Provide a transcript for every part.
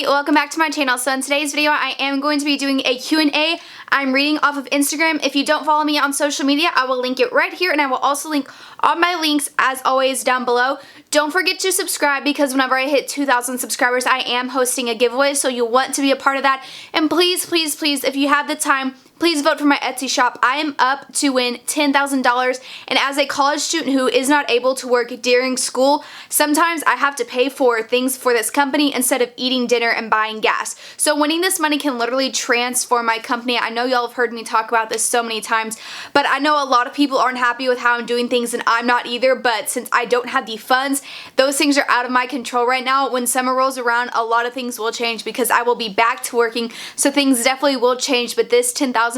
everybody, welcome back to my channel. So in today's video I am going to be doing a Q&A. I'm reading off of Instagram. If you don't follow me on social media, I will link it right here, and I will also link all my links as always down below. Don't forget to subscribe because whenever I hit 2,000 subscribers I am hosting a giveaway, so you'll want to be a part of that. And please, please, please, if you have the time, please vote for my Etsy shop. I am up to win $10,000, and as a college student who is not able to work during school, sometimes I have to pay for things for this company instead of eating dinner and buying gas. So winning this money can literally transform my company. I know y'all have heard me talk about this so many times, but I know a lot of people aren't happy with how I'm doing things, and I'm not either, but since I don't have the funds, those things are out of my control right now. When summer rolls around, a lot of things will change because I will be back to working, so things definitely will change, but this $10,000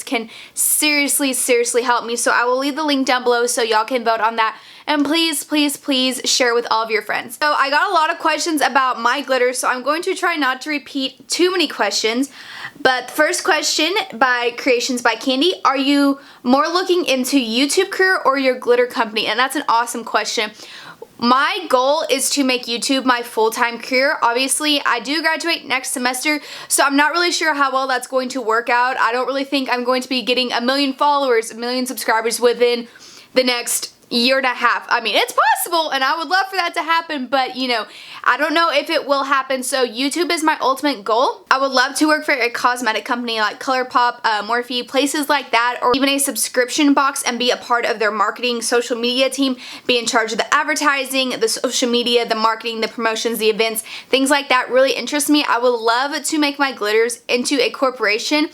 can seriously help me. So I will leave the link down below so y'all can vote on that. And please, please, please share with all of your friends. So I got a lot of questions about my glitter, so I'm going to try not to repeat too many questions. But the first question by Creations by Candy: are you more looking into YouTube career or your glitter company? And that's an awesome question. My goal is to make YouTube my full-time career. Obviously, I do graduate next semester, so I'm not really sure how well that's going to work out. I don't really think I'm going to be getting 1 million followers, 1 million subscribers within the next year and a half. I mean, it's possible, and I would love for that to happen, but you know, I don't know if it will happen. So YouTube is my ultimate goal. I would love to work for a cosmetic company like ColourPop, Morphe, places like that, or even a subscription box and be a part of their marketing social media team, be in charge of the advertising, the social media, the marketing, the promotions, the events, things like that really interest me. I would love to make my glitters into a corporation,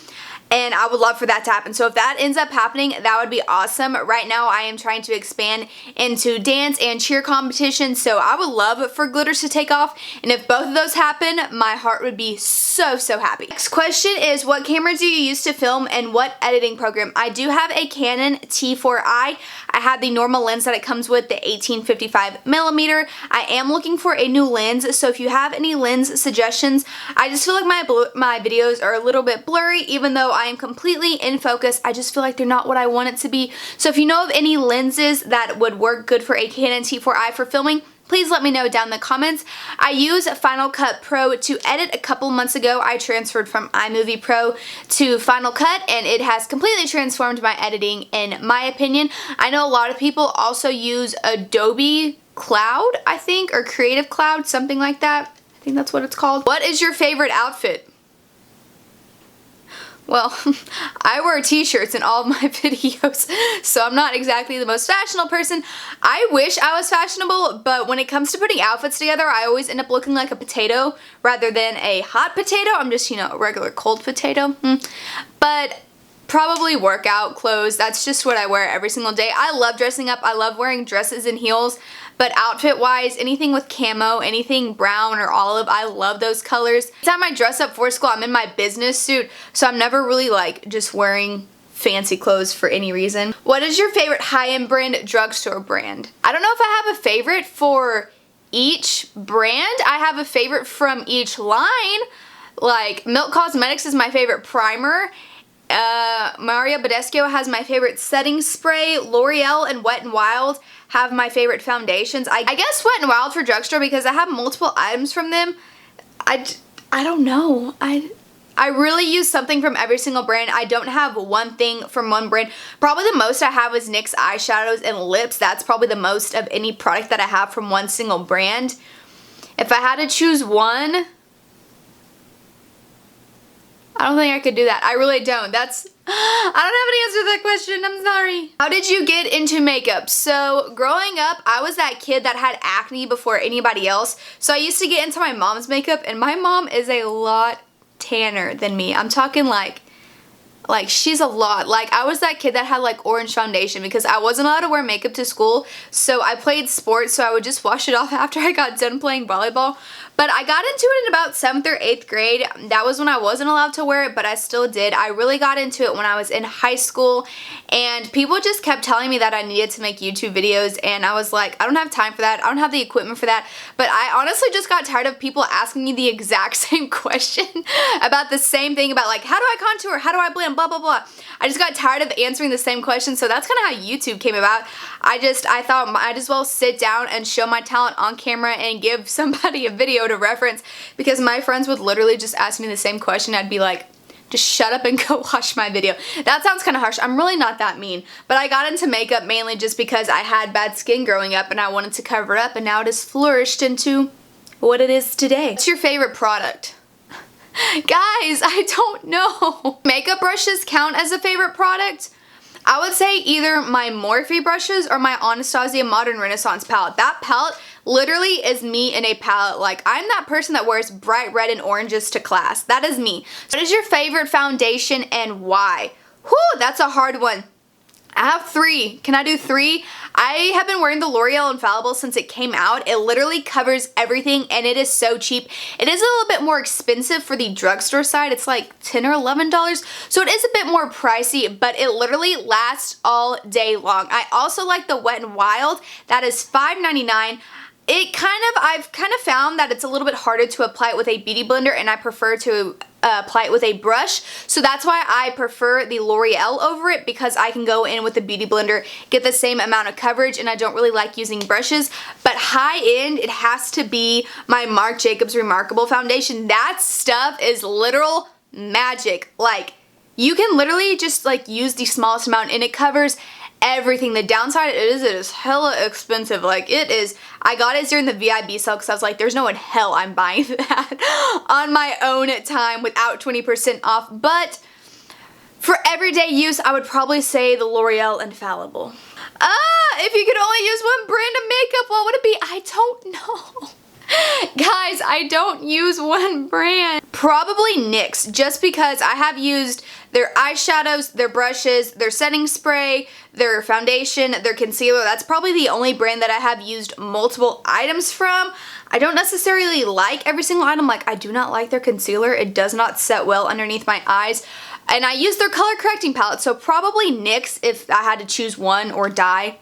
and I would love for that to happen. So if that ends up happening, that would be awesome. Right now I am trying to expand into dance and cheer competitions, so I would love for glitters to take off, and if both of those happen, my heart would be so happy. Next question is, what camera do you use to film and what editing program? I do have a Canon T4i. I have the normal lens that it comes with, the 18-55mm. I am looking for a new lens, so if you have any lens suggestions. I just feel like my videos are a little bit blurry, even though I am completely in focus. I just feel like they're not what I want it to be. So if you know of any lenses that would work good for a Canon T4i for filming, please let me know down in the comments. I use Final Cut Pro to edit. A couple months ago, I transferred from iMovie Pro to Final Cut, and it has completely transformed my editing, in my opinion. I know a lot of people also use Adobe Cloud, I think, or Creative Cloud, something like that. I think that's what it's called. What is your favorite outfit? Well, I wear t-shirts in all of my videos, so I'm not exactly the most fashionable person. I wish I was fashionable, but when it comes to putting outfits together, I always end up looking like a potato rather than a hot potato. I'm just, you know, a regular cold potato. But probably workout clothes. That's just what I wear every single day. I love dressing up. I love wearing dresses and heels. But outfit-wise, anything with camo, anything brown or olive, I love those colors. Anytime I dress up for school, I'm in my business suit, so I'm never really like just wearing fancy clothes for any reason. What is your favorite high-end brand, drugstore brand? I don't know if I have a favorite for each brand. I have a favorite from each line. Like, Milk Cosmetics is my favorite primer. Maria Badescu has my favorite setting spray. L'Oreal and Wet n Wild have my favorite foundations. I guess Wet n Wild for drugstore because I have multiple items from them. I don't know. I really use something from every single brand. I don't have one thing from one brand. Probably the most I have is NYX eyeshadows and lips. That's probably the most of any product that I have from one single brand. If I had to choose one, I don't think I could do that. I really don't. I don't have an answer to that question. I'm sorry. How did you get into makeup? So growing up, I was that kid that had acne before anybody else. So I used to get into my mom's makeup, and my mom is a lot tanner than me. I'm talking like she's a lot. Like, I was that kid that had like orange foundation because I wasn't allowed to wear makeup to school. So I played sports, so I would just wash it off after I got done playing volleyball. But I got into it in about 7th or 8th grade. That was when I wasn't allowed to wear it, but I still did. I really got into it when I was in high school, and people just kept telling me that I needed to make YouTube videos, and I was like, I don't have time for that. I don't have the equipment for that. But I honestly just got tired of people asking me the exact same question about the same thing, about like, how do I contour? How do I blend? blah, blah, blah. I just got tired of answering the same question, so that's kind of how YouTube came about. I thought I'd as well sit down and show my talent on camera and give somebody a video to reference, because my friends would literally just ask me the same question. I'd be like, just shut up and go watch my video. That sounds kind of harsh. I'm really not that mean. But I got into makeup mainly just because I had bad skin growing up and I wanted to cover it up, and now it has flourished into what it is today. What's your favorite product? Guys, I don't know. Makeup brushes count as a favorite product? I would say either my Morphe brushes or my Anastasia Modern Renaissance palette. That palette literally is me in a palette. Like, I'm that person that wears bright red and oranges to class. That is me. What is your favorite foundation and why? Whew, that's a hard one. I have 3. Can I do 3? I have been wearing the L'Oreal Infallible since it came out. It literally covers everything and it is so cheap. It is a little bit more expensive for the drugstore side. It's like $10 or $11. So it is a bit more pricey, but it literally lasts all day long. I also like the Wet n Wild. That is $5.99. I've kind of found that it's a little bit harder to apply it with a beauty blender, and I prefer to apply it with a brush. So that's why I prefer the L'Oreal over it, because I can go in with the beauty blender, get the same amount of coverage, and I don't really like using brushes. But high end, it has to be my Marc Jacobs Remarkable foundation. That stuff is literal magic. Like, you can literally just like use the smallest amount and it covers everything. The downside it is hella expensive. Like, it is. I got it during the VIB sale because I was like, there's no in hell I'm buying that on my own time without 20% off. But for everyday use, I would probably say the L'Oreal Infallible. If you could only use one brand of makeup, what would it be? I don't know. Guys, I don't use one brand. Probably NYX, just because I have used their eyeshadows, their brushes, their setting spray, their foundation, their concealer. That's probably the only brand that I have used multiple items from. I don't necessarily like every single item. Like, I do not like their concealer. It does not set well underneath my eyes. And I use their color correcting palette, so probably NYX if I had to choose one, or die.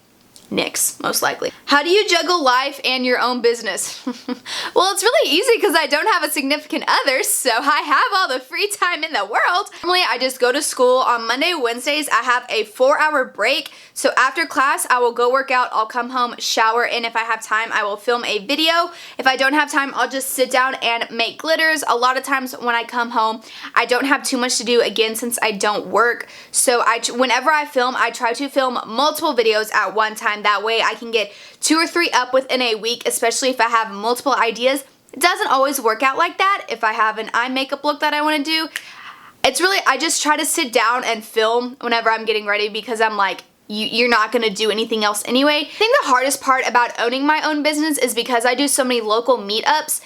NYX, most likely. How do you juggle life and your own business? Well, it's really easy because I don't have a significant other, so I have all the free time in the world. Normally, I just go to school. On Monday, Wednesdays, I have a 4-hour break. So after class, I will go work out, I'll come home, shower, and if I have time, I will film a video. If I don't have time, I'll just sit down and make glitters. A lot of times when I come home, I don't have too much to do, again, since I don't work. So whenever I film, I try to film multiple videos at one time. That way I can get 2 or 3 up within a week, especially if I have multiple ideas. It doesn't always work out like that. If I have an eye makeup look that I want to do, it's really, I just try to sit down and film whenever I'm getting ready, because I'm like, you're not going to do anything else anyway. I think the hardest part about owning my own business is because I do so many local meetups,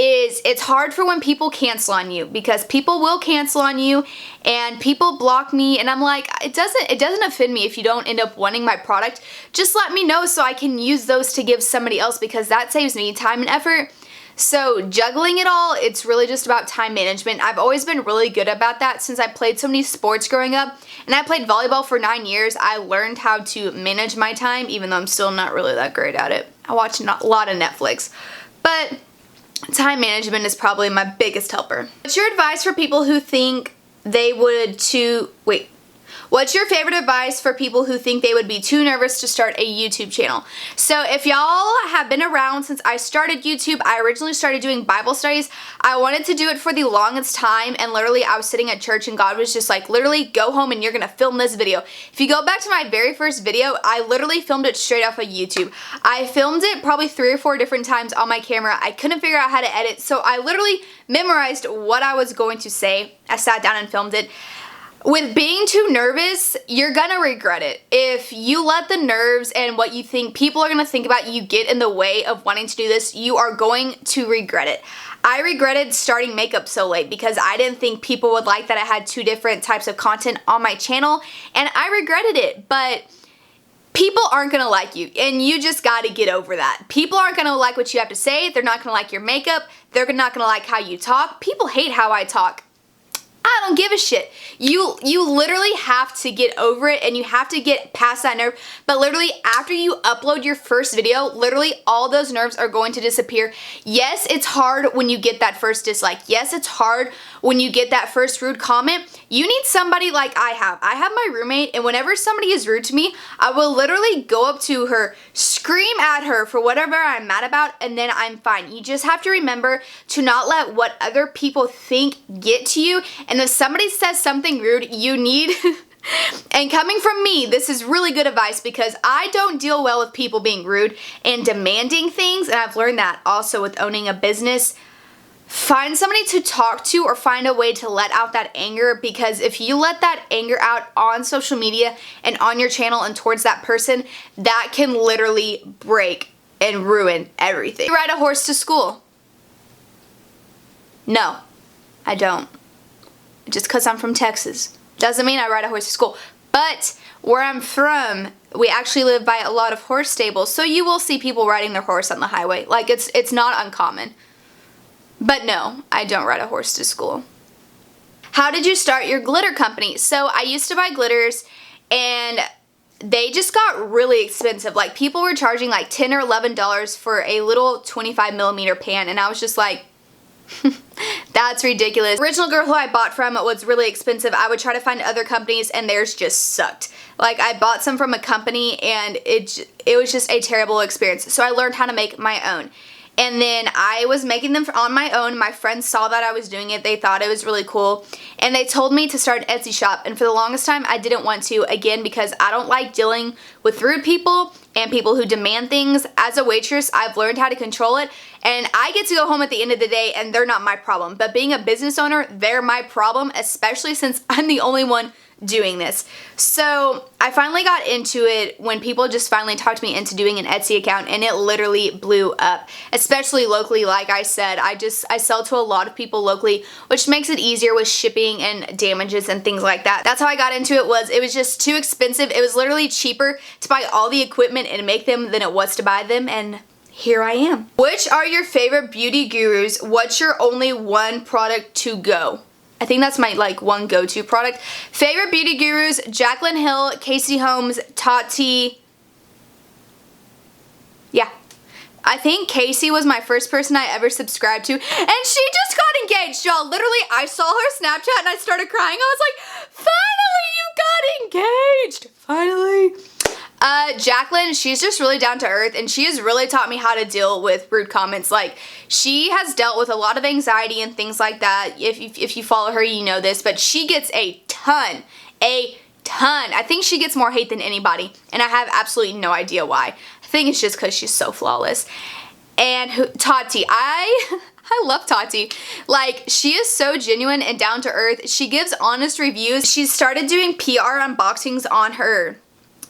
it's hard for when people cancel on you, because people will cancel on you and people block me, and I'm like, it doesn't offend me if you don't end up wanting my product. Just let me know so I can use those to give somebody else, because that saves me time and effort. So juggling it all, it's really just about time management. I've always been really good about that since I played so many sports growing up, and I played volleyball for 9 years. I learned how to manage my time, even though I'm still not really that great at it. I watch a lot of Netflix, but time management is probably my biggest helper. What's your advice for people who think they would What's your favorite advice for people who think they would be too nervous to start a YouTube channel? So if y'all have been around since I started YouTube, I originally started doing Bible studies. I wanted to do it for the longest time, and literally I was sitting at church and God was just like, literally go home and you're gonna film this video. If you go back to my very first video, I literally filmed it straight off of YouTube. I filmed it probably 3 or 4 different times on my camera. I couldn't figure out how to edit, so I literally memorized what I was going to say. I sat down and filmed it. With being too nervous, you're gonna regret it. If you let the nerves and what you think people are gonna think about you get in the way of wanting to do this, you are going to regret it. I regretted starting makeup so late because I didn't think people would like that I had 2 different types of content on my channel, and I regretted it. But people aren't gonna like you, and you just gotta get over that. People aren't gonna like what you have to say. They're not gonna like your makeup. They're not gonna like how you talk. People hate how I talk. I don't give a shit. You literally have to get over it and you have to get past that nerve. But literally after you upload your first video, literally all those nerves are going to disappear. Yes, it's hard when you get that first dislike. Yes, it's hard when you get that first rude comment. You need somebody like I have. I have my roommate, and whenever somebody is rude to me, I will literally go up to her, scream at her for whatever I'm mad about, and then I'm fine. You just have to remember to not let what other people think get to you. And if somebody says something rude, you need and coming from me, this is really good advice because I don't deal well with people being rude and demanding things, and I've learned that also with owning a business. Find somebody to talk to or find a way to let out that anger, because if you let that anger out on social media and on your channel and towards that person, that can literally break and ruin everything. You ride a horse to school? No, I don't. Just because I'm from Texas doesn't mean I ride a horse to school. But where I'm from, we actually live by a lot of horse stables, so you will see people riding their horse on the highway. Like, it's not uncommon. But no, I don't ride a horse to school. How did you start your glitter company? So I used to buy glitters and they just got really expensive. Like, people were charging like $10 or $11 for a little 25mm pan, and I was just like, that's ridiculous. The original girl who I bought from was really expensive. I would try to find other companies and theirs just sucked. Like, I bought some from a company and it was just a terrible experience. So I learned how to make my own. And then I was making them on my own. My friends saw that I was doing it. They thought it was really cool. And they told me to start an Etsy shop. And for the longest time, I didn't want to. Again, because I don't like dealing with rude people and people who demand things. As a waitress, I've learned how to control it. And I get to go home at the end of the day and they're not my problem. But being a business owner, they're my problem, especially since I'm the only one doing this. So I finally got into it when people just finally talked me into doing an Etsy account, and it literally blew up, especially locally. Like I said, I sell to a lot of people locally, which makes it easier with shipping and damages and things like that. That's how I got into it. It was just too expensive. It was literally cheaper to buy all the equipment and make them than it was to buy them, and here I am. Which are your favorite beauty gurus? What's your only one product to go? I think that's my one go-to product. Favorite beauty gurus: Jaclyn Hill, Casey Holmes, Tati. Yeah. I think Casey was my first person I ever subscribed to, and she just got engaged, y'all. Literally, I saw her Snapchat and I started crying. I was like, finally, you got engaged. Finally. Jaclyn, she's just really down to earth, and she has really taught me how to deal with rude comments. Like, she has dealt with a lot of anxiety and things like that. If you follow her, you know this, but she gets a ton. I think she gets more hate than anybody, and I have absolutely no idea why. I think it's just because she's so flawless. And Tati, I love Tati. Like, she is so genuine and down to earth. She gives honest reviews. She's started doing PR unboxings on her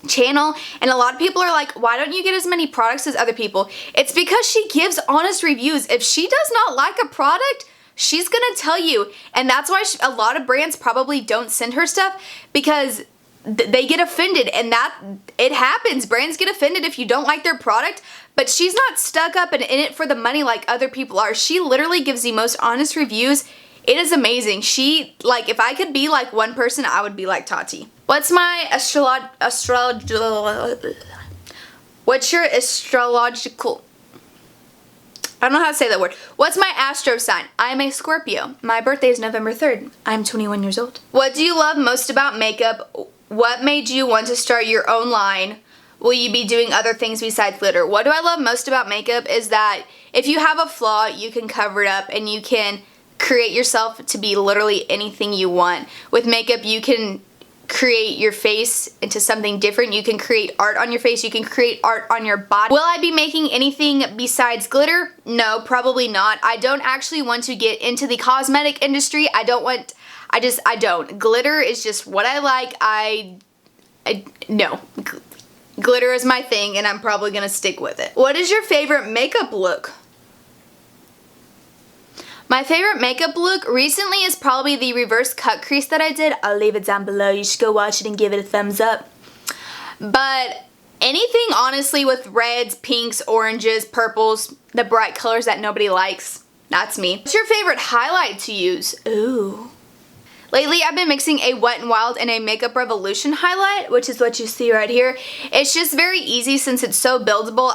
channel, and a lot of people are like, why don't you get as many products as other people? It's because she gives honest reviews. If she does not like a product, she's gonna tell you, and that's why a lot of brands probably don't send her stuff, because they get offended, and that it happens. Brands get offended if you don't like their product, but she's not stuck up and in it for the money like other people are. She literally gives the most honest reviews. It is amazing. She, like, if I could be like one person, I would be like Tati. What's my what's your astrological, I don't know how to say that word. What's my astro sign? I'm a Scorpio. My birthday is November 3rd. I'm 21 years old. What do you love most about makeup? What made you want to start your own line? Will you be doing other things besides glitter? What do I love most about makeup is that if you have a flaw, you can cover it up and you can create yourself to be literally anything you want. With makeup, you can create your face into something different. You can create art on your face. You can create art on your body. Will I be making anything besides glitter? No, probably not. I don't actually want to get into the cosmetic industry. I don't. Glitter is just what I like. No. Glitter is my thing, and I'm probably gonna stick with it. What is your favorite makeup look? My favorite makeup look recently is probably the reverse cut crease that I did. I'll leave it down below. You should go watch it and give it a thumbs up. But anything, honestly, with reds, pinks, oranges, purples, the bright colors that nobody likes, that's me. What's your favorite highlight to use? Ooh. Lately, I've been mixing a Wet n Wild and a Makeup Revolution highlight, which is what you see right here. It's just very easy since it's so buildable.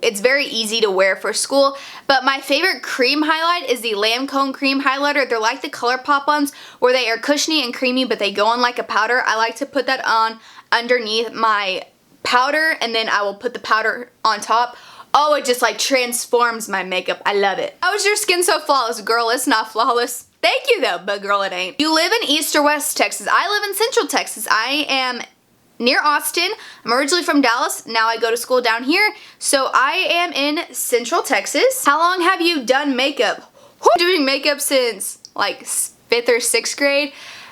It's very easy to wear for school. But my favorite cream highlight is the Lancome Cream Highlighter. They're like the ColourPop ones where they are cushiony and creamy, but they go on like a powder. I like to put that on underneath my powder, and then I will put the powder on top. Oh, it just like transforms my makeup. I love it. How is your skin so flawless? Girl, it's not flawless. Thank you though, but girl, it ain't. You live in East or West Texas. I live in Central Texas. I am near Austin. I'm originally from Dallas. Now I go to school down here. So I am in Central Texas. How long have you done makeup? Doing makeup since like 5th or 6th grade.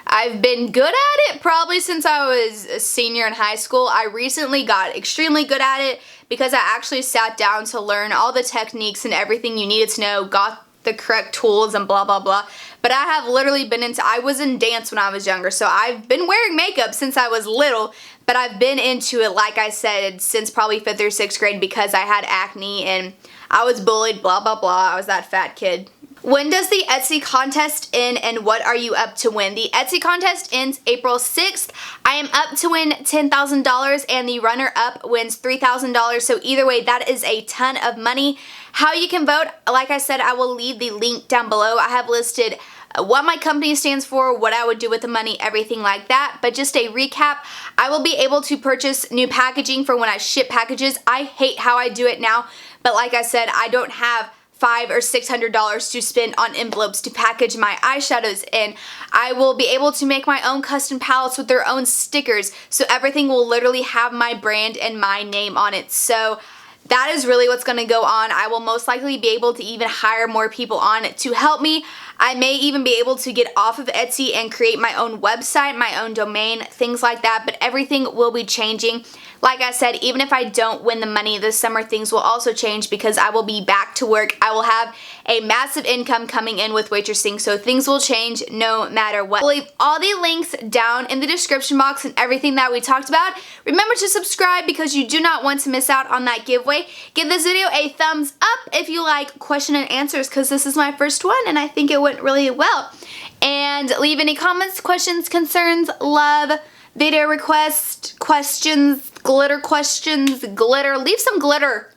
I've been good at it probably since I was a senior in high school. I recently got extremely good at it because I actually sat down to learn all the techniques and everything you needed to know, got the correct tools and blah blah blah. But I have literally been I was in dance when I was younger, so I've been wearing makeup since I was little, but I've been into it, like I said, since probably 5th or 6th grade because I had acne and I was bullied, blah blah blah. I was that fat kid. When does the Etsy contest end and what are you up to win? The Etsy contest ends April 6th. I am up to win $10,000 and the runner-up wins $3,000. So either way, that is a ton of money. How you can vote, like I said, I will leave the link down below. I have listed what my company stands for, what I would do with the money, everything like that. But just a recap, I will be able to purchase new packaging for when I ship packages. I hate how I do it now, but like I said, I don't have $500 or $600 to spend on envelopes to package my eyeshadows in. I will be able to make my own custom palettes with their own stickers, so everything will literally have my brand and my name on it. So that is really what's going to go on. I will most likely be able to even hire more people on to help me. I may even be able to get off of Etsy and create my own website, my own domain, things like that, but everything will be changing. Like I said, even if I don't win the money this summer, things will also change because I will be back to work. I will have a massive income coming in with waitressing, so things will change no matter what. I'll leave all the links down in the description box and everything that we talked about. Remember to subscribe because you do not want to miss out on that giveaway. Give this video a thumbs up if you like question and answers because this is my first one and I think it went really well. And leave any comments, questions, concerns, love, video requests, questions, glitter questions, glitter. Leave some glitter.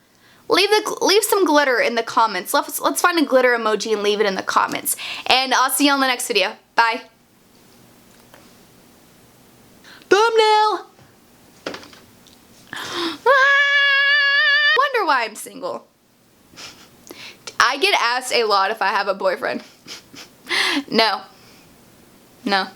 Leave some glitter in the comments. Let's find a glitter emoji and leave it in the comments. And I'll see you on the next video. Bye. Thumbnail. Wonder why I'm single. I get asked a lot if I have a boyfriend. No. No.